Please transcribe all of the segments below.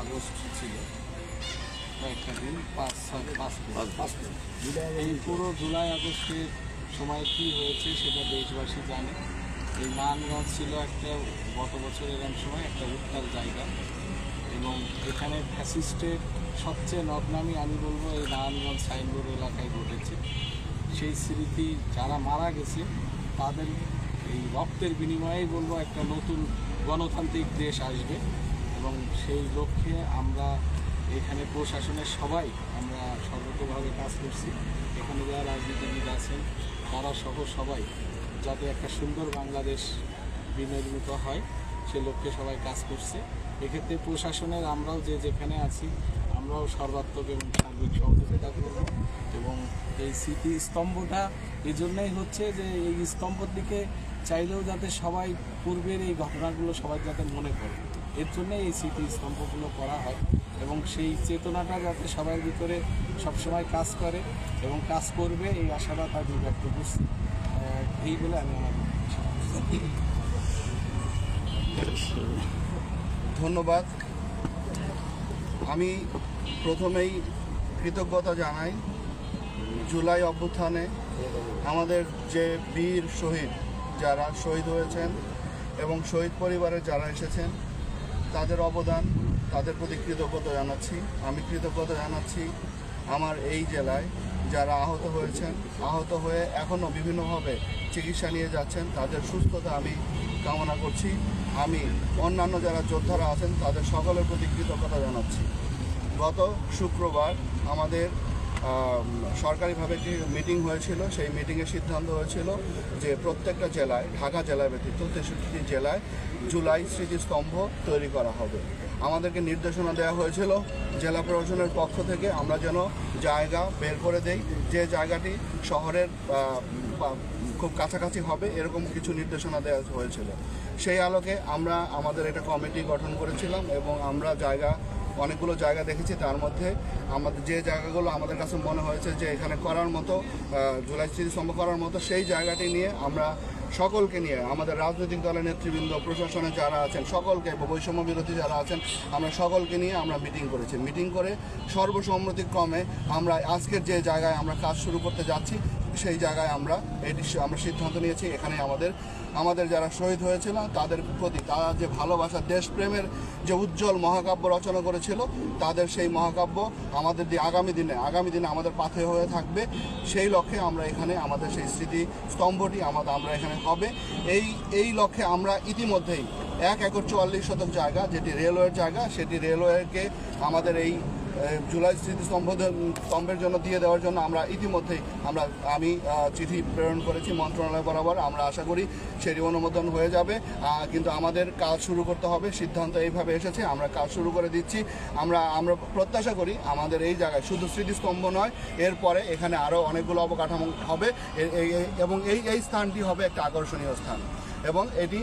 August ছিল, কয়েকটা দিন, 5 দিন। এই পুরো জুলাই আগস্টের সময় কী হয়েছে সেটা দেশবাসী জানে। এই নারায়ণগঞ্জ ছিল একটা গত বছর এরকম সময় একটা উত্তাল জায়গা, এবং এখানে ফ্যাসিস্টের সবচেয়ে নদনামি আমি বলবো এই নারায়ণগঞ্জ সাইনবোর্ড এলাকায় ঘটেছে। সেই স্মৃতি যারা মারা গেছে তাদের এই রক্তের বিনিময়েই বলবো একটা নতুন গণতান্ত্রিক দেশ আসবে, এবং সেই লক্ষ্যে আমরা এখানে প্রশাসনের সবাই আমরা সর্বতভাবে কাজ করছি। এখানে যারা রাজনীতিবিদ আছেন তারা সহ সবাই যাতে একটা সুন্দর বাংলাদেশ বিনির্মিত হয় সে লক্ষ্যে সবাই কাজ করছে। এক্ষেত্রে প্রশাসনের আমরাও যে যেখানে আছি আমরাও সর্বাত্মক এবং সার্বিক সহযোগিতা করব, এবং এই স্মৃতিস্তম্ভটা এই জন্যই হচ্ছে যে এই স্তম্ভর দিকে চাইলেও যাতে সবাই পূর্বের এই ঘটনাগুলো সবাই যাতে মনে করে, এর জন্যই এই স্মৃতিস্তম্ভগুলো করা হয়, এবং সেই চেতনাটা যাতে সবার ভিতরে সবসময় কাজ করে এবং কাজ করবে এই আশাবাদ আমি ব্যক্ত করছি। এই বলে আমি আমার ধন্যবাদ। আমি প্রথমেই কৃতজ্ঞতা জানাই জুলাই অভ্যুত্থানে আমাদের যে বীর শহীদ যারা শহীদ হয়েছেন এবং শহীদ পরিবারের যারা এসেছেন তাদের অবদান, তাদের প্রতি কৃতজ্ঞতা জানাচ্ছি। আমি কৃতজ্ঞতা জানাচ্ছি আমার এই জেলায় যারা আহত হয়েছেন, আহত হয়ে এখনও বিভিন্নভাবে চিকিৎসা নিয়ে যাচ্ছেন, তাদের সুস্থতা আমি কামনা করছি। আমি অন্যান্য যারা যোদ্ধারা আছেন তাদের সকলের প্রতি কৃতজ্ঞতা জানাচ্ছি। গত শুক্রবার আমাদের সরকারিভাবে একটি মিটিং হয়েছিল। সেই মিটিংয়ের সিদ্ধান্ত হয়েছিল যে প্রত্যেকটা জেলায়, ঢাকা জেলা ব্যতীত 63টি জেলায় জুলাই স্মৃতিস্তম্ভ তৈরি করা হবে। আমাদেরকে নির্দেশনা দেওয়া হয়েছিল জেলা প্রশাসনের পক্ষ থেকে আমরা যেন জায়গা বের করে দেই, যে জায়গাটি শহরের খুব কাছাকাছি হবে, এরকম কিছু নির্দেশনা দেওয়া হয়েছিল। সেই আলোকে আমরা আমাদের একটা কমিটি গঠন করেছিলাম এবং আমরা অনেকগুলো জায়গা দেখেছি। তার মধ্যে আমাদের যে জায়গাগুলো আমাদের কাছে মনে হয়েছে যে এখানে করার মতো, জুলাই স্মৃতিস্তম্ভ করার মতো, সেই জায়গাটি নিয়ে আমরা সকলকে নিয়ে, আমাদের রাজনৈতিক দলের নেতৃবৃন্দ, প্রশাসনে যারা আছেন সকলকে, বৈষম্য বিরোধী যারা আছেন, আমরা সকলকে নিয়ে আমরা মিটিং করেছি। মিটিং করে সর্বসম্মতিক্রমে আমরা আজকের যে জায়গায় আমরা কাজ শুরু করতে যাচ্ছি সেই জায়গায় আমরা সিদ্ধান্ত নিয়েছি। এখানে আমাদের যারা শহীদ হয়েছিল তাদের প্রতি তারা যে ভালোবাসা, দেশপ্রেমের যে উজ্জ্বল মহাকাব্য রচনা করেছিল, তাদের সেই মহাকাব্য আমাদের আগামী দিনে আমাদের পাথে হয়ে থাকবে। সেই লক্ষ্যে আমরা এখানে আমাদের সেই স্মৃতিস্তম্ভটি আমরা এখানে হবে। এই লক্ষ্যে আমরা ইতিমধ্যেই 1 একর 44 শতক জায়গা, যেটি রেলওয়ের জায়গা, সেটি রেলওয়েকে আমাদের এই জুলাই স্মৃতিস্তম্ভের জন্য দিয়ে দেওয়ার জন্য আমরা ইতিমধ্যেই আমি চিঠি প্রেরণ করেছি মন্ত্রণালয় বরাবর। আমরা আশা করি সেটি অনুমোদন হয়ে যাবে, কিন্তু আমাদের কাজ শুরু করতে হবে। সিদ্ধান্ত এইভাবে এসেছে, আমরা কাজ শুরু করে দিচ্ছি। আমরা প্রত্যাশা করি আমাদের এই জায়গায় শুধু স্মৃতিস্তম্ভ নয়, এরপরে এখানে আরও অনেকগুলো অবকাঠামো হবে, এবং এই স্থানটি হবে একটা আকর্ষণীয় স্থান, এবং এটি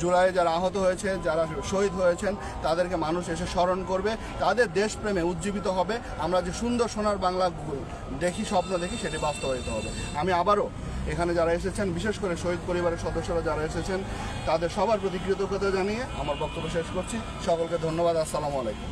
জুলাইয়ে যারা আহত হয়েছে, যারা শহীদ হয়েছেন, তাদেরকে মানুষ এসে স্মরণ করবে, তাদের দেশপ্রেমে উজ্জীবিত হবে। আমরা যে সুন্দর সোনার বাংলা স্বপ্ন দেখি, সেটি বাস্তবায়িত হবে। আমি আবারও এখানে যারা এসেছেন, বিশেষ করে শহীদ পরিবারের সদস্যরা যারা এসেছেন, তাদের সবার প্রতি কৃতজ্ঞতা জানিয়ে আমার বক্তব্য শেষ করছি। সকলকে ধন্যবাদ। আসসালামু আলাইকুম।